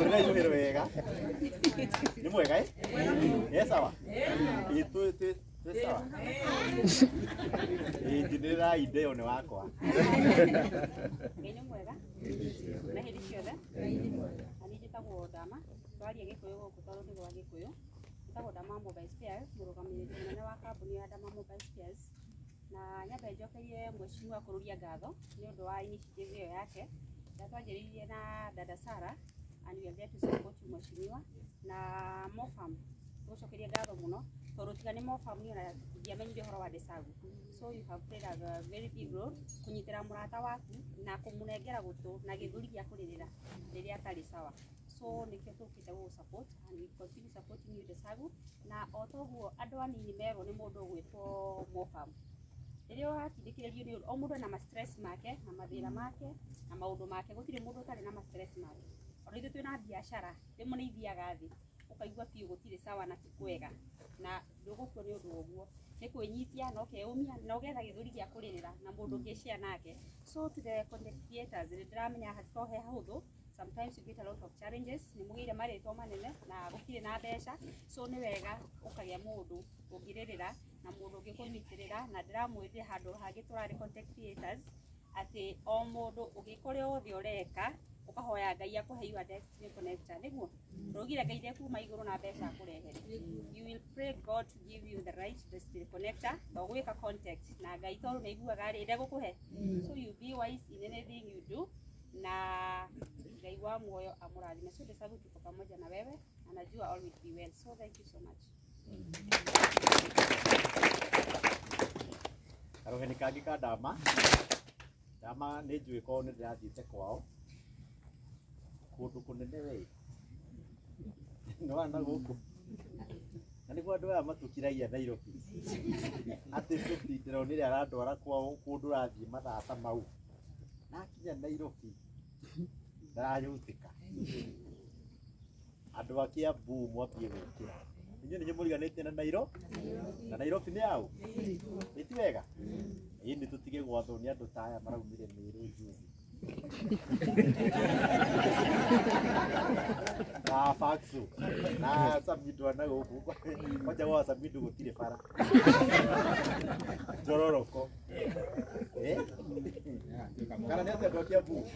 Uriga yumira wega. Ni mwega eh? Yes sawa. Itu sawa. Njinira ide one wakwa. Ngenyo mwega. Na hindi ciothe. Ani njitagwo Dama. Twaria Gikuyu guku tondu ndi gwa Gikuyu. Njitagwo Dama Mobile Spares, murugamiriria munene wa kambuni ya Dama Mobile Spares. Na nyambe njokerie mheshimiwa kururia ngatho ni undu wa initiative iyo yake. Ndatwanjiririe na dada Sara and we are there to support you mheshimiwa. Na Mofam gucokeria ngatho muno tondu tiga ni Mofam ni ona ndiamenyire horo wa Desagu. So you have played a very big role kunyitira murata waku na kumunengera gutu na githuri gya kuririra riria atari sawa. So nikio tukite wo support and we continue supporting you Desagu. Na otoguo andu anini mero ni mundu gwitwo Mofam. Riria watindikiririo ni o mundu na ma stress make na mathira make na maundu make, gutire mundu utari na ma stress make. Ona ithu twina biashara rimwe ni ithiaga thi ukaigua piu gutire sawa na tikwega na ndugukwo ni undu uguo ni kwinyitia no keumia no getha githuri gya kuririra na mundu ngishia nake. So to the content creators ndiramenya hatohe hahuthu. Sometimes you get a lot of challenges, ni mugire maritwa manene na gukire na mbeca. So ni wega ukagia mundu ungiririra na mundu ungikunyitirira. Na ndiramwithia handu hangi turari content creators ati o mundu ugikore othe ureka ukahoya Ngai akuhe you a destiny connector niguo rugire Ngai kuma iguru na mbeca kurehere. You will pray God to give you the right destiny connector to gwika contact na Ngai tondu ni iguaga ri gukuhe. So you be wise in anything you do na Ngai wa moyo amurathime. So Desagu tuko pamoja na wewe na najua all will be well. So thank you so much. Karogeni kangi ka Dama. Dama ni njui ko ni ndirathite kwao. Kundu kunene we. No ana guku. Na niguo andu aya matukiragia Nairobi. Ati tuti ndironire arandwara kwao kundu rathie mathata mau. Nakinya Nairobi ndarayutika. Andu a Kiambu mwambie gwikira. Inyu ninyu muriganite na Nairobi. Na Nairobi ni au? Iti wega. Ini tutige gwatho ni andu taya maraumire Meru juzi. Na Faksu. Na Samido na guku. Moja wa Samido gutire bara. Jororoko. Kana ni ate ndokia bu.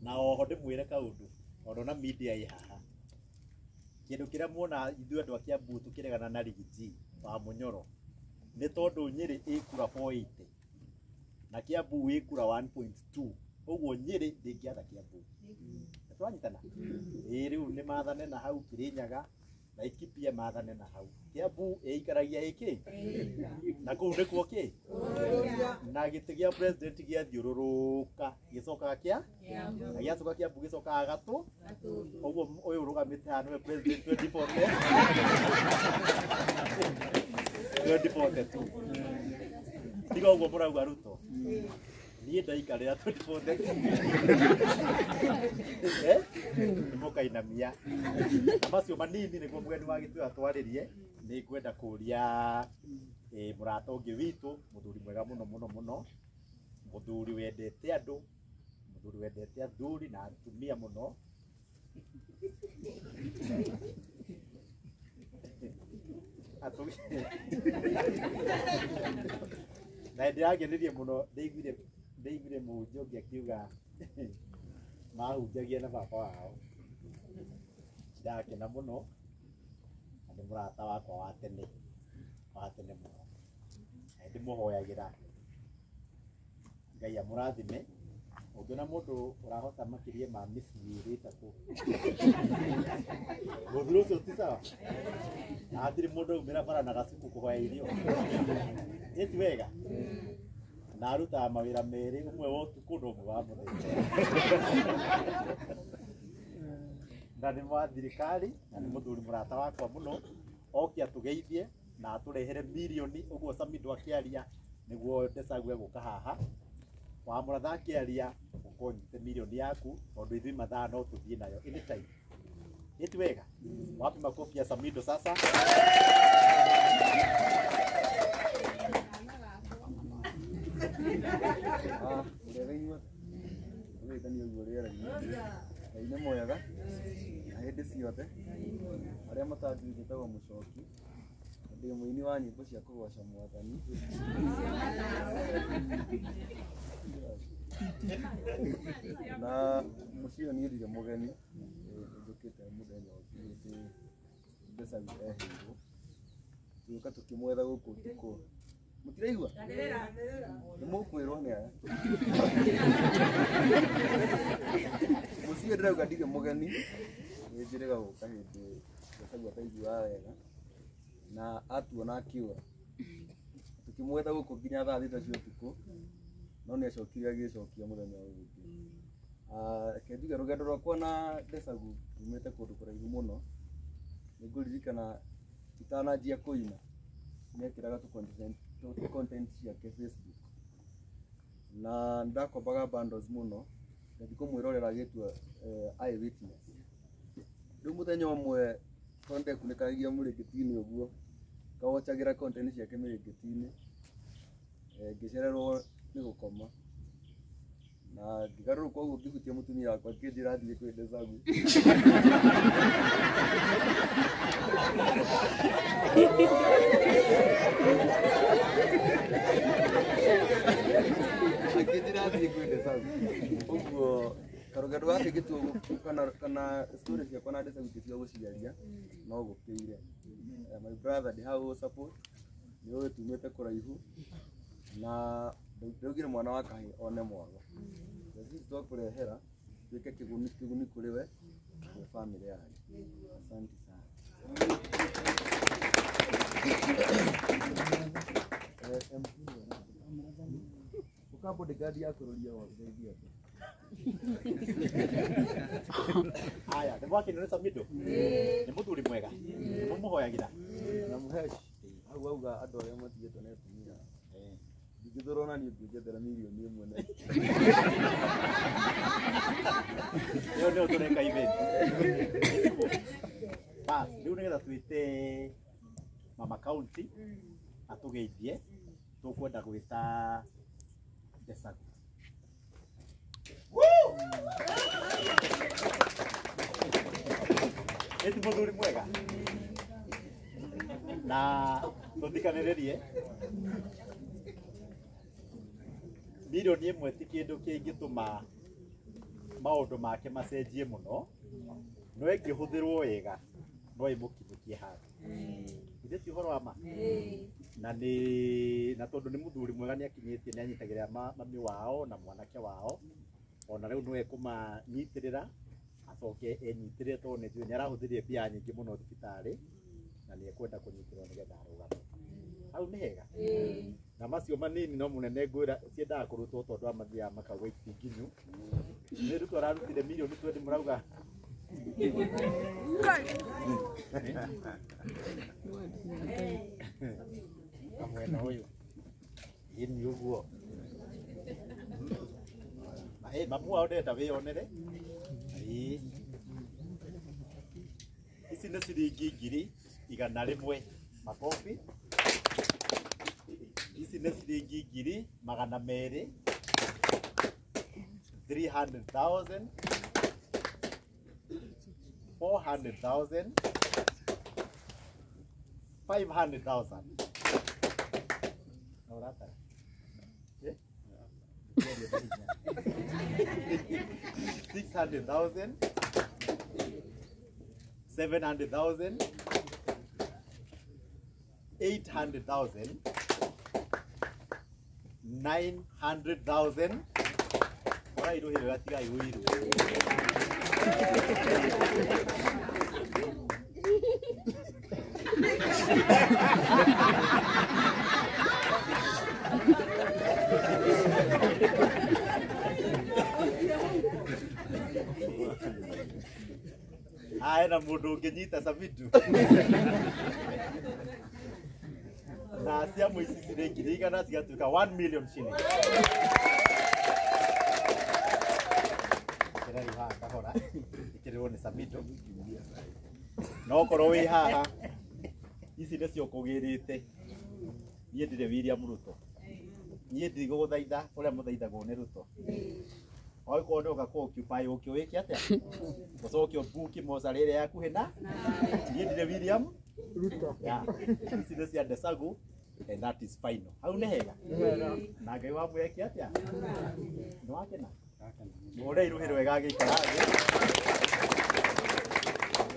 Na oho ndimwire kaundu. Ona media yi haha. Kindu kiria muona ithu andu a Kiambu tukiregana na Rigiji wa Munyoro ni tondu Nyeri ikura 480 na Kiambu ikura 1.2 uguo Nyeri ndingiatha Kiambu twanyitana riu ni mathane na hau Kirinyaga na Ikipia mathane na hau Kiambu ikaragia iki na kuu ndikuo ki na giti gia president gia thiururuka gicoka kia na giacoka Kiambu gicoka gatu uguo uyu rugamite hanu we president 2042 tiga uguo murauga Ruto niĩ ndaikarĩra 2042 mukainamia na macio manini nĩguo mgeni wa gĩtũa twarĩrie nĩ ngwenda kũria mũrata ũngĩ witũ mũthuri mwega mũno mũno mũno mũthuri wendete andũ mũthuri wendete athuri na atumia mũno na ndĩragenirie mũno ndeiguire mũnjogi akiuga mahunjagia na baba wao ndakena mũno na nĩ mũrata wakwa wa tene mũno na ndĩmũhoyagĩra Ngai amũrathime ũngĩona mũndũ ũrahota makĩria ma mĩciĩ ĩrĩ ĩtatũ mũthuri ũcio ti sawa na hatirĩ mũndũ aumĩra bara na gacuku kũhoya irio ĩti wega na arutaga mawĩra merĩ ũmwe wa ũtukũ na ũmwe wa mũthenya na nĩ wa thirikari na nĩ mũthuri mũrata wakwa mũno oke atũgeithie na atũrehere milioni ũguo Samido akĩaria nĩguo Desagu egũka haha wa mũratha akĩaria ũkonyite milioni yaku tondũ ithuĩ mathaa no tũthiĩ nayo anytime ĩti wega wapi makofi ya Samido sasa tũraitania ũguo rĩera-inĩ. Ngai nĩ mwega na hĩndĩ ciothe. Arĩa matanjũĩ njĩtagwo Mũcoki, ndĩ mũini wa nyĩmbo cia kũgoca Mwathani. Na mũciĩ ũyũ nĩndire mũgeni, njũkĩte mũthenya ũkinyĩte Ndesagũ eheirwo. Tũgĩũka tũkĩmwetha gũkũ ũtukũ. Mũtiraigua? Nĩ mũkwĩrwo nĩ aya. Mũciĩ ndĩrauga ndirĩ mũgeni, nĩnjĩrĩga gũka hĩndĩ Ndesagũ ataiguaga wega na atuona akiũra. Tũkĩmwetha gũkũ nginya thaa 6 cia ũtukũ, no nĩacokire agĩcokia mũthenya ũyũ ũngĩ. Reke njuge rũgendo rwakwa na Ndesagũ rumĩte kũndũ kũraihu mũno. Nĩngũririkana itananjia kũina nĩekĩraga content ciake Facebook, na ndakombaga bundles mũno, ngathi kũmwĩrorera agĩtua Eyewitness. Rĩu mũthenya ũmwe ndekunĩkanagia mũrĩngĩti-inĩ ũguo, ngawatchagĩra content ciake mĩrĩngĩti-inĩ, ngĩcererwo nĩ gũkoma na ngĩgarũrũka ũguo ngĩhutia mũtumia wakwa akĩnjĩra thiĩ kwĩ Ndesagũ. Akĩnjĩra thiĩ kwĩ Ndesagũ. Ũguo karũgendo gake ngĩtua kana story ciakwa na Ndesagũ ngĩtua gũciaria no gũkĩire. My brother ndĩ hau support, nĩũĩ tumĩte kũraihu na ndaugire mwana wa kahĩĩ one mwago. Sisi twakũrehera tuĩke kĩguni kũrĩ we na family yanyu. Asante sana. Ukapo ndegadi yako rolia wa zaidi hapo. Haya, ndemwake nĩ Samido. Nĩ mũthuri mwega. Nĩ mũhoyagira. Na mũheshi. Hau auga andũ arĩa matigĩtwo nĩ atumia. Ndithorona nĩ ngũjethera milioni 1 na. Nĩo tũreka event. Bas, rĩu nĩgetha twĩte Mama County atũgeithie, tũkwenda gwĩta Ndesagũ. Eti mũthuri mwega na tũthikanĩrĩrie milioni 1 ti kĩndũ kĩngĩtũma maũndũ make macenjie mũno, no ĩngĩhũthĩrwo wega no ĩmũkinyũkie handũ. Ithe ti ũhoro wa ma na tondũ nĩ mũthuri mwega nĩakinyĩtie nĩanyitagĩrĩra mami wao na mwanake wao, ona rĩu no ekũmanyitĩrĩra acoke enyitĩrĩre tondũ nĩnjũĩ nĩarahũthĩrire mbia nyingĩ mũno thibitarĩ na nĩekwenda kũnyitĩrĩrwo nĩgetha arũgame. Hau nĩ hega na macio manini no mũnene ngwĩra ciendaga kũrutwo tondũ amathiaga makauga itinginyu. Nĩ rĩu twararutire milioni 20 mũrauga kamwena ũyũ ini ũguo. Mamu wao ndenda wĩonere. Ici nĩ ciringi 100 makobi. Ici nĩ ciringi 200, 300,000, 400,000, 500,000. Ahora 600,000, 700,000, 800,000, 900,000. Ora ido hero atiga iwiru. Na mũndũ ũngĩnyita Samido na cia mũici ciringi 100 cigatuĩka 1 million shillings. Kĩrari haha kahora ikĩrĩrwo nĩ Samido no korwo wĩ haha ici nĩcio kũgĩrĩte. Niĩ ndirĩ William Ruto, niĩ ndigũgũthaitha ũrĩa mũthaithagwo nĩ Ruto. oi ko ndo gako occupy ukio wiki atia ucoke book moza rire yaku hena ni ndire William Ruto ya ici nĩ cia Ndesagu and that is final hau nĩ hega na Ngai wa mweki atia nĩ wakena mũhũre iruhĩro wega agĩikara thĩ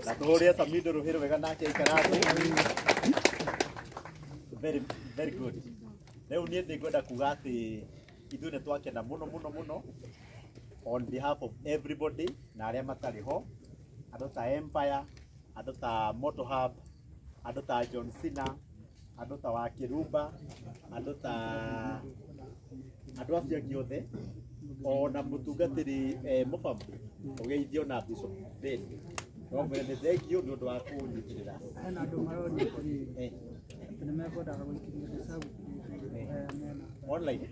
na tũhũre Samido ruhĩro wega nake aikara thĩ very good rĩu niĩ ndĩkwenda kuga atĩ ithuĩ nĩ twakena mũno on behalf of everybody na arĩa matarĩ ho andũ ta Empire andũ ta Moto Hub andũ ta John Cena andũ ta wa Kirumba andũ ta andũ acio angĩ othe ona mũtungatĩri mũbambu ũgeithio na Bishop Ben no mwene nĩ thengio nĩ ũndũ wa kũnyitĩrĩra hena andũ maronĩkĩrĩire nĩ mekwendaga gũikĩria Ndesagu online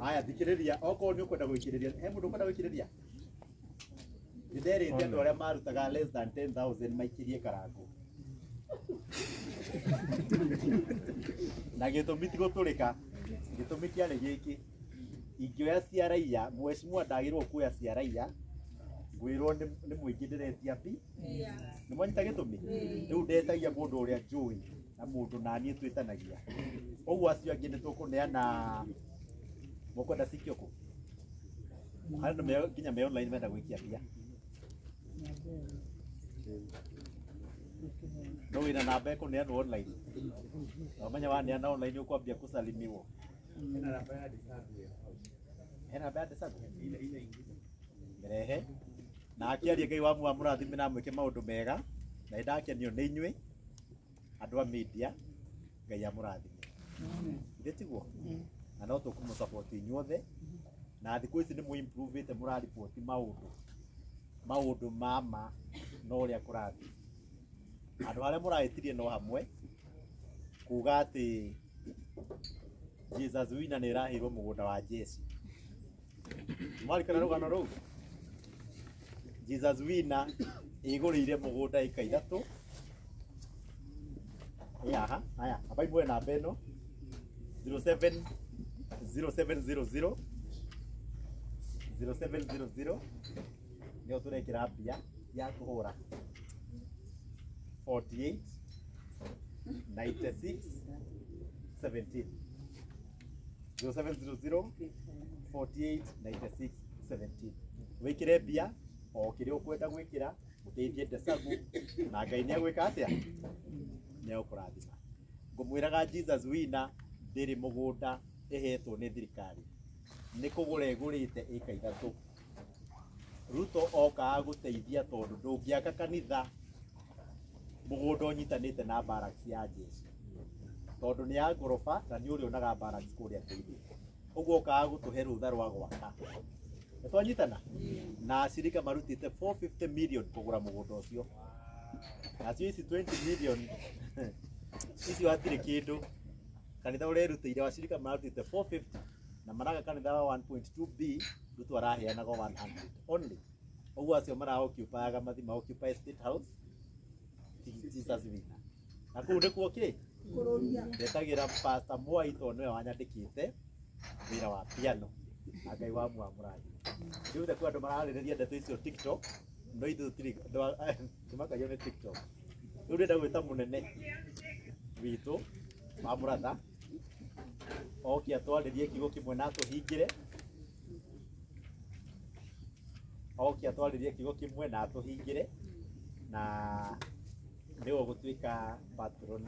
aya thikĩrĩria okorwo nĩ ũkwenda gũikĩrĩria he mũndũ ũkwenda gũikĩrĩria nĩnderĩte andũ arĩa marutaga less than 10,000 maikĩrie karango na gĩtũmi ti gũtũrĩka gĩtũmi kĩarĩ gĩkĩ ingĩoya cia raia mheshimiwa ndagĩrĩirwo kuoya cia raia ngwĩrwo nĩ mũingĩ ndĩretia mbi nĩ mwanyita gĩtũmi rĩu ndetagia mũndũ ũrĩa njũĩ na mũndũ naniĩ twĩtanagia ũguo acio angĩ nĩ tũkũneana mũkwenda cikio kũ andũ nginya me online menda gũikia mbia no wĩna namba ĩkũneanwo online wamenya waneana online ũkwambia kũsalimiwo hena namba ya Ndesagu merehe na akĩaria Ngai wa muoyo mũrathime na mwĩke maũndũ mega na nĩndakenio nĩ inyuĩ andũ a media Ngai amũrathime ithe tiguo na no tũkũmũsupport inyuothe na thikũ ici nĩ mũimprovete mũraripoti maũndũ mama no ũrĩa kũrathiĩ andũ arĩa mũrahĩtirie no hamwe kuga atĩ Jesus Wina nĩ ĩraheirwo mũgũnda wa Jesu mwarikana rũgano rũu Jesus Wina ĩgũrĩire mũgũnda ĩka 3 yaha haya hapa imwe namba ĩno 0700 nĩyo tũrekĩra mbia ya kũhũra 48 96 17 0700 48 96 17 wĩkĩre mbia o kĩrĩa ũkwenda gwĩkĩra ũteithie Ndesagu na Ngai nĩ agwĩka atĩa nĩ agũkũrathima ngũmwĩraga Jesus Wina ndĩrĩ mũgũnda ĩhetwo nĩ thirikari nĩ kũgũra ĩgũrĩte ĩka 3 Ruto okaga gũteithia tondũ ndũngĩaka kanitha mũgũnda ũnyitanĩte na barracks ya jeshi tondũ nĩ ya ngoroba na nĩ ũrĩonaga barracks kũrĩa thĩinĩ ũguo okaga gũtũhe rũtha rwa gwaka nĩ twanyitana na acirika marutĩte 450 million kũgũra mũgũnda ũcio nacio ici 20 million icio hatirĩ kĩndũ kanitha ũrerutĩire wacirika marutĩte 450 na maraga kanitha wa 1.2B Ruto araheanaga 100 only ũguo acio maraoccupyaga mathima occupy State House Jesus Wina na kũu nĩkuo kĩ ndetagĩra Pastor Mwai tondũ nĩwe wanyandĩkĩte wĩra wa piano na Ngai wa muoyo amũrathime rĩu thikũ andũ mararĩrĩria ndeto icio TikTok no ithuĩ tũmakagia nĩ TikTok rĩu ndĩrenda gwĩta mũnene witũ wa mũratha oke atwarĩrie kiugo kĩmwe na tũhingĩre oke atwarĩrie kiugo kĩmwe na tũhingĩre na nĩwe gũtuĩka patron